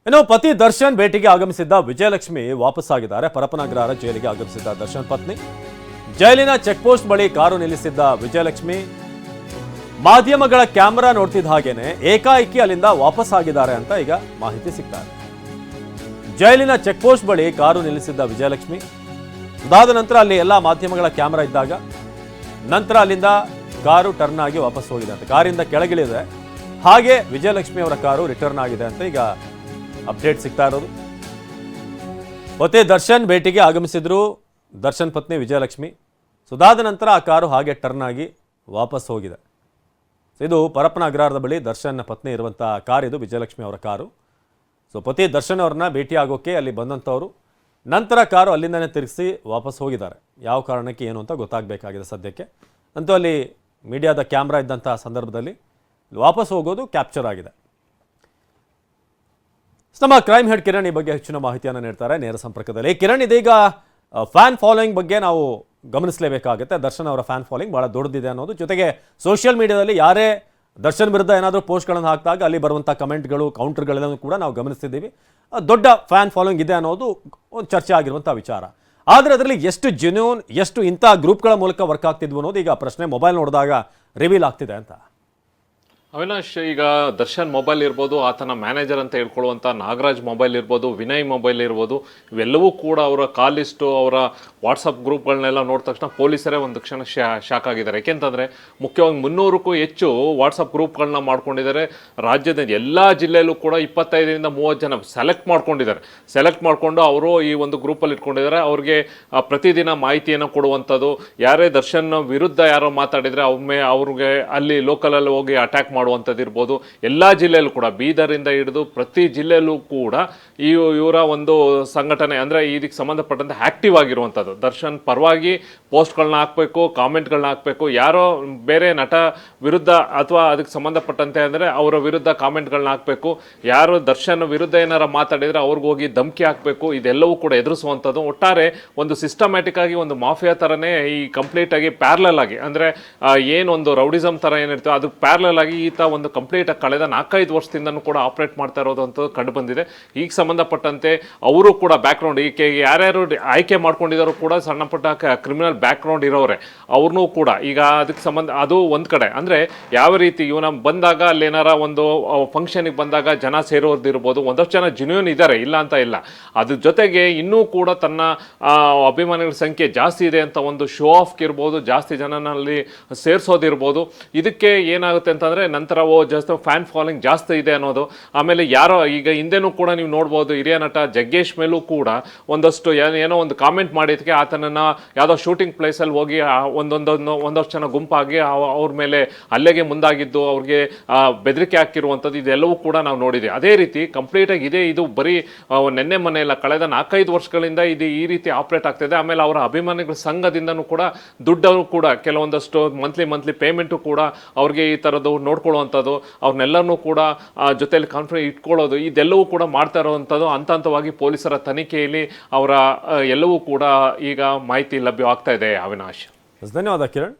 ಇನ್ನು ಪತಿ ದರ್ಶನ್ ಭೇಟಿಗೆ ಆಗಮಿಸಿದ್ದ ವಿಜಯಲಕ್ಷ್ಮಿ ವಾಪಸ್ಸಾಗಿದ್ದಾರೆ. ಪರಪನಗ್ರಹಾರ ಜೈಲಿಗೆ ಆಗಮಿಸಿದ್ದ ದರ್ಶನ್ ಪತ್ನಿ ಜೈಲಿನ ಚೆಕ್ ಪೋಸ್ಟ್ ಬಳಿ ಕಾರು ನಿಲ್ಲಿಸಿದ್ದ ವಿಜಯಲಕ್ಷ್ಮಿ ಮಾಧ್ಯಮಗಳ ಕ್ಯಾಮೆರಾ ನೋಡ್ತಿದ್ದ ಹಾಗೇನೆ ಏಕಾಏಕಿ ಅಲ್ಲಿಂದ ವಾಪಸ್ಸಾಗಿದ್ದಾರೆ ಅಂತ ಈಗ ಮಾಹಿತಿ ಸಿಗ್ತಾರೆ. ಜೈಲಿನ ಚೆಕ್ ಪೋಸ್ಟ್ ಬಳಿ ಕಾರು ನಿಲ್ಲಿಸಿದ್ದ ವಿಜಯಲಕ್ಷ್ಮಿ ಅದಾದ ನಂತರ ಅಲ್ಲಿ ಎಲ್ಲ ಮಾಧ್ಯಮಗಳ ಕ್ಯಾಮೆರಾ ಇದ್ದಾಗ ನಂತರ ಅಲ್ಲಿಂದ ಕಾರು ಟರ್ನ್ ಆಗಿ ವಾಪಸ್ ಹೋಗಿದೆ ಅಂತ, ಕಾರಿಂದ ಕೆಳಗಿಳಿದೆ. ಹಾಗೆ ವಿಜಯಲಕ್ಷ್ಮಿ ಅವರ ಕಾರು ರಿಟರ್ನ್ ಆಗಿದೆ ಅಂತ ಈಗ ಅಪ್ಡೇಟ್ ಸಿಗ್ತಾ ಇರೋದು. ಪತಿ ದರ್ಶನ್ ಭೇಟಿಗೆ ಆಗಮಿಸಿದ್ರು ದರ್ಶನ್ ಪತ್ನಿ ವಿಜಯಲಕ್ಷ್ಮಿ. ಅದಾದ ನಂತರ ಆ ಕಾರು ಹಾಗೆ ಟರ್ನ್ ಆಗಿ ವಾಪಸ್ ಹೋಗಿದೆ. ಇದು ಪರಪ್ಪನ ಅಗ್ರಹಾರದ ಬಳಿ ದರ್ಶನ್ ಪತ್ನಿ ಇರುವಂಥ ಕಾರ್, ಇದು ವಿಜಯಲಕ್ಷ್ಮಿ ಅವರ ಕಾರು. ಪತಿ ದರ್ಶನ್ ಅವ್ರನ್ನ ಭೇಟಿ ಆಗೋಕ್ಕೆ ಅಲ್ಲಿ ಬಂದಂಥವ್ರು ನಂತರ ಕಾರು ಅಲ್ಲಿಂದನೇ ತಿರುಗಿಸಿ ವಾಪಸ್ ಹೋಗಿದ್ದಾರೆ. ಯಾವ ಕಾರಣಕ್ಕೆ ಏನು ಅಂತ ಗೊತ್ತಾಗಬೇಕಾಗಿದೆ ಸದ್ಯಕ್ಕೆ. ಅಂತೂ ಅಲ್ಲಿ ಮೀಡಿಯಾದ ಕ್ಯಾಮ್ರಾ ಇದ್ದಂಥ ಸಂದರ್ಭದಲ್ಲಿ ವಾಪಸ್ ಹೋಗೋದು ಕ್ಯಾಪ್ಚರ್ ಆಗಿದೆ. ನಮ್ಮ ಕ್ರೈಮ್ ಹೆಡ್ ಕಿರಣ್ ಈ ಬಗ್ಗೆ ಹೆಚ್ಚಿನ ಮಾಹಿತಿಯನ್ನು ನೀಡ್ತಾರೆ ನೇರ ಸಂಪರ್ಕದಲ್ಲಿ. ಕಿರಣ್, ಇದೀಗ ಫ್ಯಾನ್ ಫಾಲೋಯಿಂಗ್ ಬಗ್ಗೆ ನಾವು ಗಮನಿಸಲೇಬೇಕಾಗುತ್ತೆ. ದರ್ಶನ್ ಅವರ ಫ್ಯಾನ್ ಫಾಲೋಯಿಂಗ್ ಭಾಳ ದೊಡ್ಡದಿದೆ ಅನ್ನೋದು, ಜೊತೆಗೆ ಸೋಷಿಯಲ್ ಮೀಡಿಯಾದಲ್ಲಿ ಯಾರೇ ದರ್ಶನ್ ವಿರುದ್ಧ ಏನಾದರೂ ಪೋಸ್ಟ್ಗಳನ್ನು ಹಾಕಿದಾಗ ಅಲ್ಲಿ ಬರುವಂಥ ಕಮೆಂಟ್ಗಳು, ಕೌಂಟರ್ಗಳೆಲ್ಲವೂ ಕೂಡ ನಾವು ಗಮನಿಸ್ತಿದ್ದೀವಿ. ದೊಡ್ಡ ಫ್ಯಾನ್ ಫಾಲೋಯಿಂಗ್ ಇದೆ ಅನ್ನೋದು ಒಂದು ಚರ್ಚೆ ಆಗಿರುವಂಥ ವಿಚಾರ. ಆದರೆ ಅದರಲ್ಲಿ ಎಷ್ಟು ಜೆನ್ಯೂನ್, ಎಷ್ಟು ಇಂಥ ಗ್ರೂಪ್ಗಳ ಮೂಲಕ ವರ್ಕ್ ಆಗ್ತಿದ್ವು ಅನ್ನೋದು ಈಗ ಪ್ರಶ್ನೆ ಮೊಬೈಲ್ ನೋಡಿದಾಗ ರಿವೀಲ್ ಆಗ್ತಿದೆ ಅಂತ. ಅವಿನಾಶ್, ಈಗ ದರ್ಶನ್ ಮೊಬೈಲ್ ಇರ್ಬೋದು, ಆತನ ಮ್ಯಾನೇಜರ್ ಅಂತ ಹೇಳ್ಕೊಳ್ಳುವಂಥ ನಾಗರಾಜ್ ಮೊಬೈಲ್ ಇರ್ಬೋದು, ವಿನಯ್ ಮೊಬೈಲ್ ಇರ್ಬೋದು, ಇವೆಲ್ಲವೂ ಕೂಡ ಅವರ ಕಾಲ್ ಲಿಸ್ಟು, ಅವರ ವಾಟ್ಸಪ್ ಗ್ರೂಪ್ಗಳನ್ನೆಲ್ಲ ನೋಡಿದ ತಕ್ಷಣ ಪೊಲೀಸರೇ ಒಂದು ಕ್ಷಣ ಶಾಕ್ ಆಗಿದ್ದಾರೆ. ಯಾಕೆಂತಂದರೆ ಮುಖ್ಯವಾಗಿ 300ಕ್ಕೂ ಹೆಚ್ಚು ವಾಟ್ಸಪ್ ಗ್ರೂಪ್ಗಳನ್ನ ಮಾಡ್ಕೊಂಡಿದ್ದಾರೆ. ರಾಜ್ಯದ ಎಲ್ಲ ಜಿಲ್ಲೆಯಲ್ಲೂ ಕೂಡ 25ರಿಂದ 30 ಜನ ಸೆಲೆಕ್ಟ್ ಮಾಡಿಕೊಂಡು ಅವರು ಈ ಒಂದು ಗ್ರೂಪಲ್ಲಿ ಇಟ್ಕೊಂಡಿದ್ದಾರೆ. ಅವ್ರಿಗೆ ಪ್ರತಿದಿನ ಮಾಹಿತಿಯನ್ನು ಕೊಡುವಂಥದ್ದು, ಯಾರೇ ದರ್ಶನ್ ವಿರುದ್ಧ ಯಾರೋ ಮಾತಾಡಿದರೆ ಒಮ್ಮೆ ಅವ್ರಿಗೆ ಅಲ್ಲಿ ಲೋಕಲಲ್ಲಿ ಹೋಗಿ ಅಟ್ಯಾಕ್ ಮಾಡುವಂಥದ್ದು ಇರ್ಬೋದು. ಎಲ್ಲ ಜಿಲ್ಲೆಯಲ್ಲೂ ಕೂಡ ಬೀದರಿಂದ ಹಿಡಿದು ಪ್ರತಿ ಜಿಲ್ಲೆಯಲ್ಲೂ ಕೂಡ ಇವರ ಒಂದು ಸಂಘಟನೆ ಅಂದರೆ ಇದಕ್ಕೆ ಸಂಬಂಧಪಟ್ಟಂತೆ ಆಕ್ಟಿವ್ ಆಗಿರುವಂಥದ್ದು. ದರ್ಶನ್ ಪರವಾಗಿ ಪೋಸ್ಟ್ಗಳನ್ನ ಹಾಕಬೇಕು, ಕಾಮೆಂಟ್ಗಳನ್ನ ಹಾಕಬೇಕು, ಯಾರೋ ಬೇರೆ ನಟ ವಿರುದ್ಧ ಅಥವಾ ಅದಕ್ಕೆ ಸಂಬಂಧಪಟ್ಟಂತೆ ಅಂದರೆ ಅವರ ವಿರುದ್ಧ ಕಾಮೆಂಟ್ಗಳನ್ನ ಹಾಕಬೇಕು, ಯಾರು ದರ್ಶನ್ ವಿರುದ್ಧ ಏನಾರ ಮಾತಾಡಿದರೆ ಅವ್ರಿಗೆ ಹೋಗಿ ಧಮಕಿ ಹಾಕಬೇಕು, ಇದೆಲ್ಲವೂ ಕೂಡ ಎದುರಿಸುವಂಥದ್ದು. ಒಟ್ಟಾರೆ ಒಂದು ಸಿಸ್ಟಮ್ಯಾಟಿಕ್ ಆಗಿ ಒಂದು ಮಾಫಿಯಾ ಥರನೇ ಈ ಕಂಪ್ಲೀಟ್ ಆಗಿ ಪ್ಯಾರಲಲ್ ಆಗಿ ಅಂದರೆ ಏನೊಂದು ರೌಡಿಸಮ್ ಥರ ಏನಿರ್ತೋ ಅದು ಪ್ಯಾರಲಲ್ ಆಗಿ ಈತ ಒಂದು ಕಂಪ್ಲೀಟ್ ಕಳೆದ 4-5 ವರ್ಷದಿಂದನೂ ಕೂಡ ಆಪರೇಟ್ ಮಾಡ್ತಾ ಇರೋದು ಅಂತ ಕಂಡು ಬಂದಿದೆ. ಈಗ ಸಂಬಂಧಪಟ್ಟಂತೆ ಅವರು ಕೂಡ ಬ್ಯಾಕ್ಗ್ರೌಂಡ್ ಈಕೆ ಯಾರ್ಯಾರು ಆಯ್ಕೆ ಮಾಡ್ಕೊಂಡಿದ್ದಾರೋ ಕೂಡ ಸಣ್ಣ ಪುಟ್ಟ ಕ್ರಿಮಿನಲ್ ಬ್ಯಾಕ್ಗ್ರೌಂಡ್ ಇರೋರೆ, ಅವ್ರನ್ನೂ ಕೂಡ ಈಗ ಅದಕ್ಕೆ ಸಂಬಂಧ ಅದು ಒಂದು ಕಡೆ ಅಂದರೆ ಯಾವ ರೀತಿ ಇವನ ಬಂದಾಗ ಅಲ್ಲೇನಾರ ಒಂದು ಫಂಕ್ಷನಿಗೆ ಬಂದಾಗ ಜನ ಸೇರೋದಿರ್ಬೋದು, ಒಂದಷ್ಟು ಜನ ಜೆನ್ಯೂನ್ ಇದ್ದಾರೆ, ಇಲ್ಲ ಅಂತ ಇಲ್ಲ. ಅದ್ರ ಜೊತೆಗೆ ಇನ್ನೂ ಕೂಡ ತನ್ನ ಅಭಿಮಾನಿಗಳ ಸಂಖ್ಯೆ ಜಾಸ್ತಿ ಇದೆ ಅಂತ ಒಂದು ಶೋ ಆಫ್ ಇರ್ಬೋದು, ಜಾಸ್ತಿ ಜನನಲ್ಲಿ ಸೇರಿಸೋದಿರ್ಬೋದು. ಇದಕ್ಕೆ ಏನಾಗುತ್ತೆ ಅಂತಂದರೆ ನಂತರ ಜಾಸ್ತಿ ಫ್ಯಾನ್ ಫಾಲೋಯಿಂಗ್ ಜಾಸ್ತಿ ಇದೆ ಅನ್ನೋದು. ಆಮೇಲೆ ಯಾರೋ ಈಗ ಹಿಂದೆನೂ ಕೂಡ ನೀವು ನೋಡ್ಬೋದು, ಹಿರಿಯ ನಟ ಜಗ್ಗೇಶ್ ಮೇಲೂ ಕೂಡ ಒಂದಷ್ಟು ಏನೋ ಒಂದು ಕಾಮೆಂಟ್ ಮಾಡಿದ್ದಕ್ಕೆ ಆತನನ್ನು ಯಾವುದೋ ಶೂಟಿಂಗ್ ಪ್ಲೇಸಲ್ಲಿ ಹೋಗಿ ಒಂದಷ್ಟು ಜನ ಗುಂಪಾಗಿ ಅವ್ರ ಮೇಲೆ ಹಲ್ಲೆಗೆ ಮುಂದಾಗಿದ್ದು, ಅವ್ರಿಗೆ ಬೆದರಿಕೆ ಹಾಕಿರುವಂಥದ್ದು, ಇದೆಲ್ಲವೂ ಕೂಡ ನಾವು ನೋಡಿದ್ದೀವಿ. ಅದೇ ರೀತಿ ಕಂಪ್ಲೀಟಾಗಿ ಇದು ಬರೀ ನೆನ್ನೆ ಮೊನ್ನೆ ಇಲ್ಲ, ಕಳೆದ 4-5 ವರ್ಷಗಳಿಂದ ಇದು ಈ ರೀತಿ ಆಪ್ರೇಟ್ ಆಗ್ತಿದೆ. ಆಮೇಲೆ ಅವರ ಅಭಿಮಾನಿಗಳ ಸಂಘದಿಂದನೂ ಕೂಡ ದುಡ್ಡು ಕೂಡ ಕೆಲವೊಂದಷ್ಟು ಮಂತ್ಲಿ ಪೇಮೆಂಟು ಕೂಡ ಅವ್ರಿಗೆ ಈ ಥರದ್ದು ನೋಡ್ಕೊಳ್ಳುವಂಥದ್ದು, ಅವ್ರನ್ನೆಲ್ಲರೂ ಕೂಡ ಜೊತೆಯಲ್ಲಿ ಕಾನ್ಫಿಡೆನ್ಸ್ ಇಟ್ಕೊಳ್ಳೋದು, ಇದೆಲ್ಲವೂ ಕೂಡ ಮಾಡ್ತಾ ಇರುವಂಥದ್ದು. ಹಂತವಾಗಿ ಪೊಲೀಸರ ತನಿಖೆಯಲ್ಲಿ ಅವರ ಎಲ್ಲವೂ ಕೂಡ ಈಗ ಮಾಹಿತಿ ಲಭ್ಯವಾಗ್ತಾ ಇದೆ. ಅವಿನಾಶ್, ಧನ್ಯವಾದ ಕಿರಣ್.